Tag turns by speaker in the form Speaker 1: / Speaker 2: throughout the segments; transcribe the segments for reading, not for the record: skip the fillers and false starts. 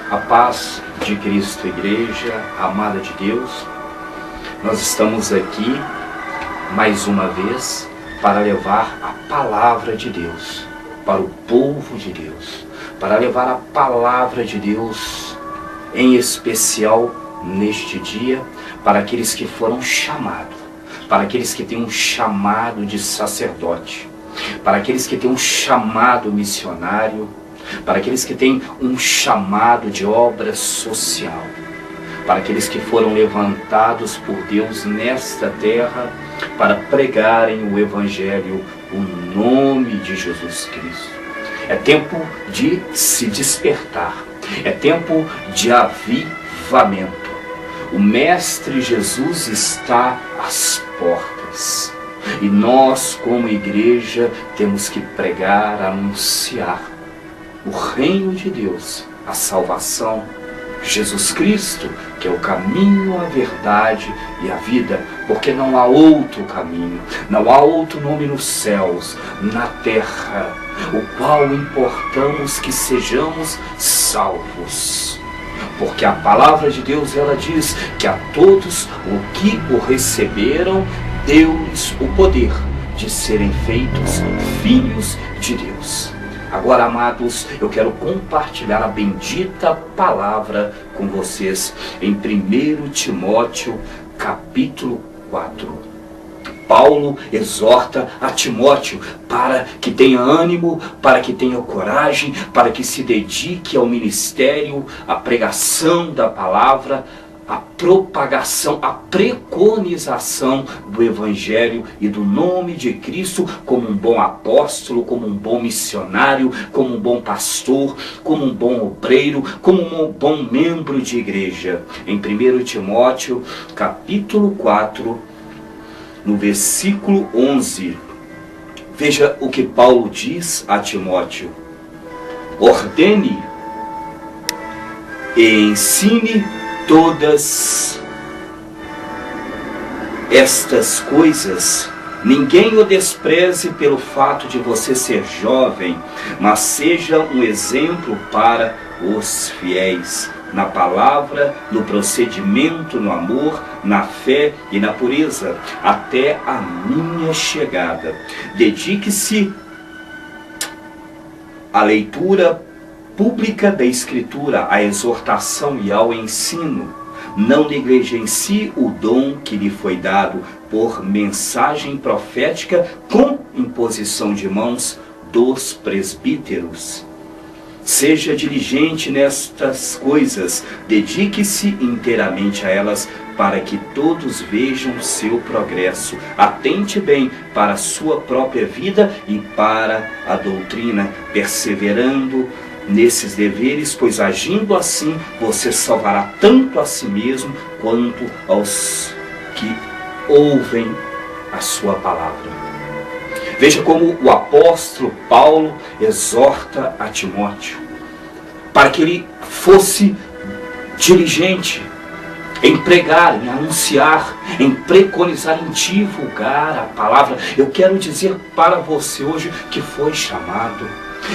Speaker 1: A paz de Cristo, Igreja amada de Deus, nós estamos aqui mais uma vez para levar a palavra de Deus para o povo de Deus, para levar a palavra de Deus em especial neste dia para aqueles que foram chamados, para aqueles que têm um chamado de sacerdote, para aqueles que têm um chamado missionário, para aqueles que têm um chamado de obra social, para aqueles que foram levantados por Deus nesta terra para pregarem o Evangelho, o nome de Jesus Cristo. É tempo de se despertar, é tempo de avivamento. O Mestre Jesus está às portas e nós, como igreja, temos que pregar, anunciar o reino de Deus, a salvação, Jesus Cristo, que é o caminho, a verdade e a vida, porque não há outro caminho, não há outro nome nos céus, na terra, o qual importamos que sejamos salvos. Porque a palavra de Deus, ela diz que a todos o que o receberam, deu-lhes o poder de serem feitos filhos de Deus. Agora, amados, eu quero compartilhar a bendita palavra com vocês em 1 Timóteo, capítulo 4. Paulo exorta a Timóteo para que tenha ânimo, para que tenha coragem, para que se dedique ao ministério, à pregação da palavra, a propagação, a preconização do Evangelho e do nome de Cristo como um bom apóstolo, como um bom missionário, como um bom pastor, como um bom obreiro, como um bom membro de igreja. Em 1 Timóteo, capítulo 4, no versículo 11, veja o que Paulo diz a Timóteo: ordene e ensine todas estas coisas. Ninguém o despreze pelo fato de você ser jovem, mas seja um exemplo para os fiéis, na palavra, no procedimento, no amor, na fé e na pureza, até a minha chegada. Dedique-se à leitura pública da Escritura, à exortação e ao ensino. Não negligencie o dom que lhe foi dado por mensagem profética com imposição de mãos dos presbíteros. Seja diligente nestas coisas, dedique-se inteiramente a elas, para que todos vejam seu progresso. Atente bem para a sua própria vida e para a doutrina, perseverando nesses deveres, pois agindo assim, você salvará tanto a si mesmo, quanto aos que ouvem a sua palavra. Veja como o apóstolo Paulo exorta a Timóteo, para que ele fosse diligente em pregar, em anunciar, em preconizar, em divulgar a palavra. Eu quero dizer para você hoje que foi chamado.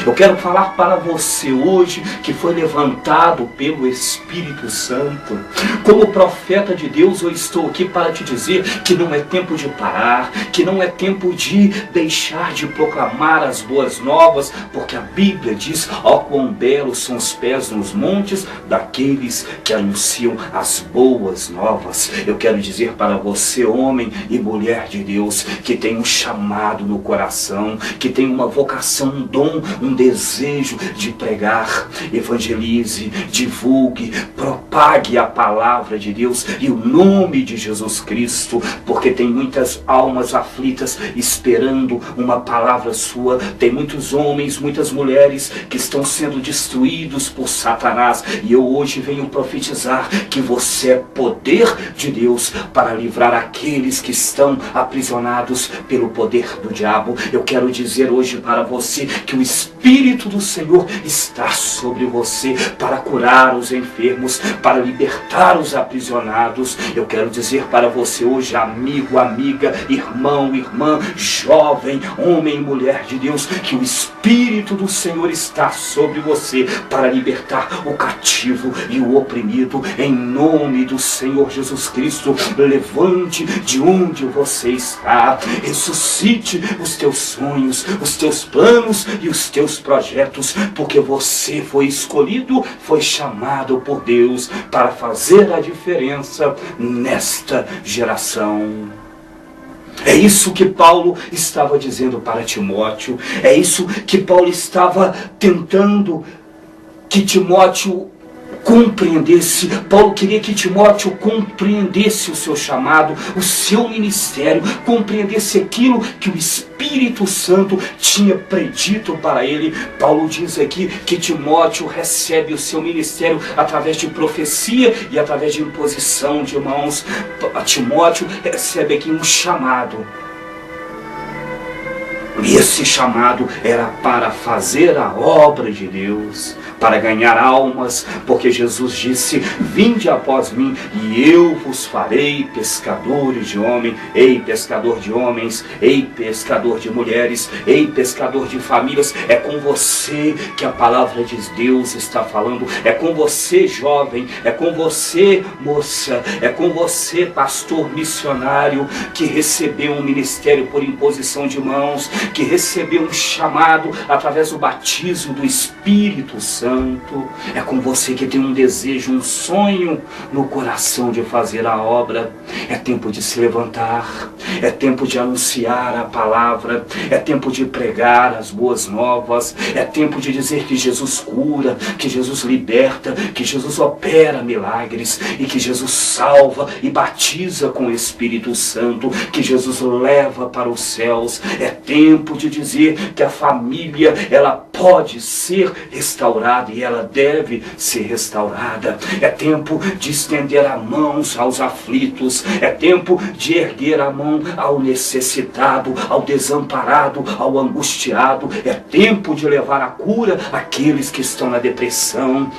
Speaker 1: Eu quero falar para você hoje que foi levantado pelo Espírito Santo. Como profeta de Deus, eu estou aqui para te dizer que não é tempo de parar, que não é tempo de deixar de proclamar as boas novas, porque a Bíblia diz: ó, quão belos são os pés nos montes daqueles que anunciam as boas novas. Eu quero dizer para você, homem e mulher de Deus, que tem um chamado no coração, que tem uma vocação, um dom, um desejo de pregar. Evangelize, divulgue, propague a palavra de Deus e o nome de Jesus Cristo, porque tem muitas almas aflitas esperando uma palavra sua. Tem muitos homens, muitas mulheres que estão sendo destruídos por Satanás, e eu hoje venho profetizar que você é poder de Deus para livrar aqueles que estão aprisionados pelo poder do diabo. Eu quero dizer hoje para você que o Espírito Espírito do Senhor está sobre você para curar os enfermos, para libertar os aprisionados. Eu quero dizer para você hoje, amigo, amiga, irmão, irmã, jovem, homem e mulher de Deus, que o Espírito do Senhor está sobre você para libertar o cativo e o oprimido. Em nome do Senhor Jesus Cristo, levante de onde você está, ressuscite os teus sonhos, os teus planos e os teus projetos, porque você foi escolhido, foi chamado por Deus para fazer a diferença nesta geração. É isso que Paulo estava dizendo para Timóteo, é isso que Paulo estava tentando que Timóteo compreendesse. Paulo queria que Timóteo compreendesse o seu chamado, o seu ministério, compreendesse aquilo que o Espírito Santo tinha predito para ele. Paulo diz aqui que Timóteo recebe o seu ministério através de profecia e através de imposição de mãos. Timóteo recebe aqui um chamado. E esse chamado era para fazer a obra de Deus, para ganhar almas, porque Jesus disse: vinde após mim e eu vos farei pescadores de homens. Ei, pescador de homens, ei, pescador de mulheres, ei, pescador de famílias. É com você que a palavra de Deus está falando, é com você, jovem, é com você, moça, é com você, pastor missionário, que recebeu um ministério por imposição de mãos, que recebeu um chamado através do batismo do Espírito Santo. É com você que tem um desejo, um sonho no coração de fazer a obra. É tempo de se levantar, é tempo de anunciar a palavra, é tempo de pregar as boas novas, é tempo de dizer que Jesus cura, que Jesus liberta, que Jesus opera milagres e que Jesus salva e batiza com o Espírito Santo, que Jesus leva para os céus. É tempo de dizer que a família, ela pode ser restaurada e ela deve ser restaurada. É tempo de estender as mãos aos aflitos, é tempo de erguer a mão ao necessitado, ao desamparado, ao angustiado. É tempo de levar a cura àqueles que estão na depressão.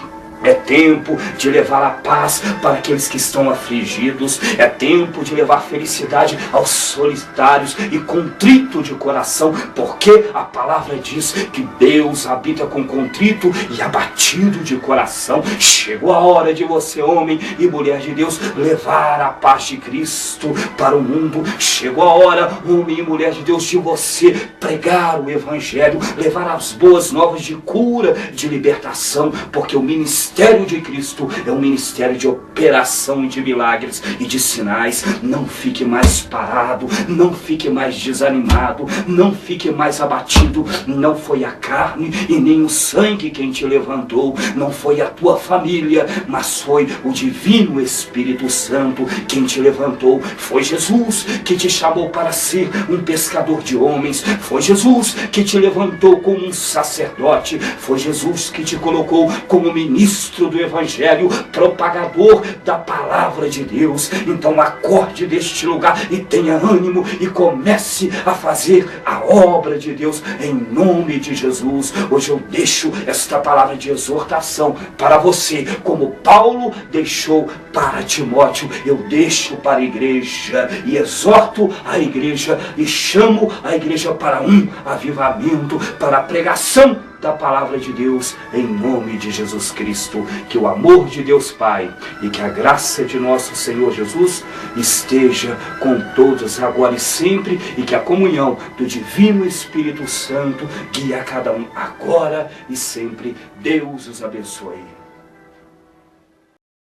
Speaker 1: É tempo de levar a paz para aqueles que estão afligidos. É tempo de levar felicidade aos solitários e contrito de coração, porque a palavra diz que Deus habita com contrito e abatido de coração. Chegou a hora de você, homem e mulher de Deus, levar a paz de Cristo para o mundo. Chegou a hora, homem e mulher de Deus, de você pregar o Evangelho, levar as boas novas de cura, de libertação, porque o ministério de Cristo é um ministério de operação e de milagres e de sinais. Não fique mais parado, não fique mais desanimado, não fique mais abatido. Não foi a carne e nem o sangue quem te levantou, não foi a tua família, mas foi o divino Espírito Santo quem te levantou. Foi Jesus que te chamou para ser um pescador de homens, foi Jesus que te levantou como um sacerdote, foi Jesus que te colocou como ministro do Evangelho, propagador da palavra de Deus. Então acorde deste lugar e tenha ânimo e comece a fazer a obra de Deus em nome de Jesus. Hoje eu deixo esta palavra de exortação para você, como Paulo deixou para Timóteo. Eu deixo para a igreja e exorto a igreja e chamo a igreja para um avivamento, para a pregação da palavra de Deus em nome de Jesus Cristo. Que o amor de Deus Pai e que a graça de nosso Senhor Jesus esteja com todos agora e sempre, e que a comunhão do Divino Espírito Santo guie a cada um agora e sempre. Deus os abençoe.